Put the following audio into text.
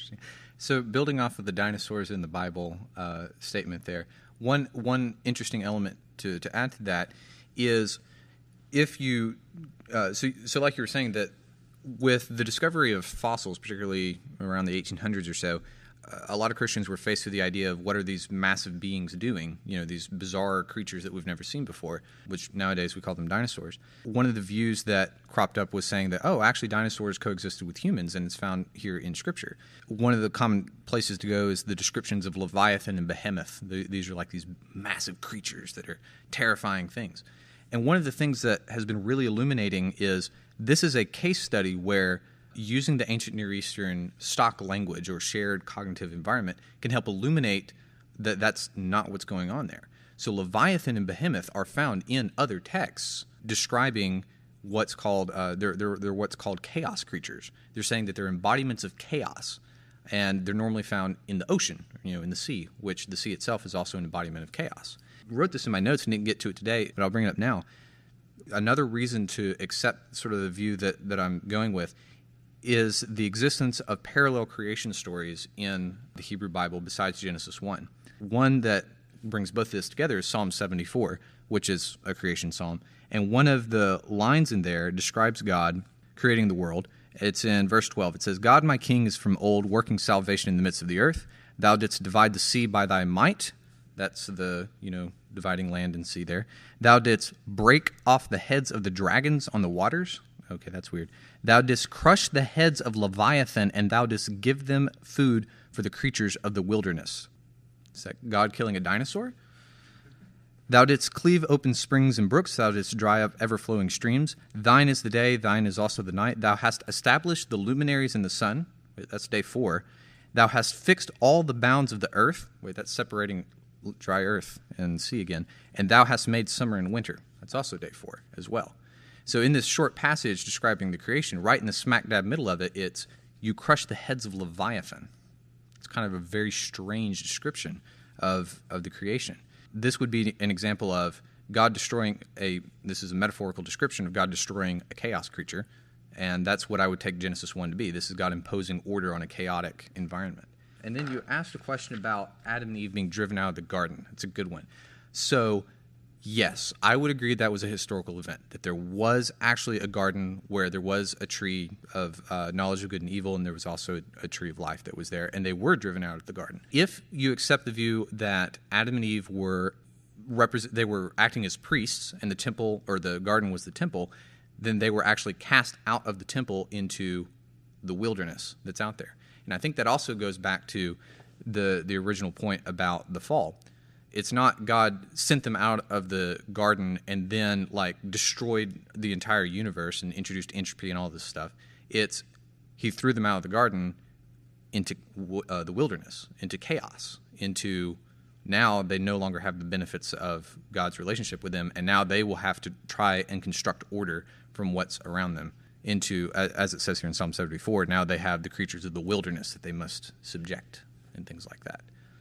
interesting. So building off of the dinosaurs in the Bible statement there, one interesting element to add to that is if you so like you were saying that with the discovery of fossils, particularly around the 1800s or so, a lot of Christians were faced with the idea of what are these massive beings doing, these bizarre creatures that we've never seen before, which nowadays we call them dinosaurs. One of the views that cropped up was saying that, actually dinosaurs coexisted with humans, and it's found here in Scripture. One of the common places to go is the descriptions of Leviathan and Behemoth. These are like these massive creatures that are terrifying things. And one of the things that has been really illuminating is this is a case study where using the ancient Near Eastern stock language or shared cognitive environment can help illuminate that that's not what's going on there. So Leviathan and Behemoth are found in other texts describing what's called they're what's called chaos creatures. They're saying that they're embodiments of chaos, and they're normally found in the ocean, in the sea, which the sea itself is also an embodiment of chaos. I wrote this in my notes and didn't get to it today, but I'll bring it up now. Another reason to accept sort of the view that I'm going with is the existence of parallel creation stories in the Hebrew Bible besides Genesis 1. One that brings both of this together is Psalm 74, which is a creation psalm. And one of the lines in there describes God creating the world. It's in verse 12. It says, God, my King, is from old, working salvation in the midst of the earth. Thou didst divide the sea by thy might. That's the, dividing land and sea there. Thou didst break off the heads of the dragons on the waters. Okay, that's weird. Thou didst crush the heads of Leviathan, and thou didst give them food for the creatures of the wilderness. Is that God killing a dinosaur? Thou didst cleave open springs and brooks. Thou didst dry up ever-flowing streams. Thine is the day, thine is also the night. Thou hast established the luminaries in the sun. Wait, that's day 4. Thou hast fixed all the bounds of the earth. Wait, that's separating dry earth and sea again. And thou hast made summer and winter. That's also day 4 as well. So in this short passage describing the creation, right in the smack dab middle of it, it's you crush the heads of Leviathan. It's kind of a very strange description of the creation. This would be an example of God destroying this is a metaphorical description of God destroying a chaos creature, and that's what I would take Genesis 1 to be. This is God imposing order on a chaotic environment. And then you asked a question about Adam and Eve being driven out of the garden. It's a good one. So yes, I would agree that was a historical event, that there was actually a garden where there was a tree of knowledge of good and evil, and there was also a tree of life that was there, and they were driven out of the garden. If you accept the view that Adam and Eve were acting as priests, and the temple or the garden was the temple, then they were actually cast out of the temple into the wilderness that's out there. And I think that also goes back to the original point about the fall. It's not God sent them out of the garden and then destroyed the entire universe and introduced entropy and all this stuff. It's he threw them out of the garden into the wilderness, into chaos, into now they no longer have the benefits of God's relationship with them, and now they will have to try and construct order from what's around them into, as it says here in Psalm 74, now they have the creatures of the wilderness that they must subject and things like that.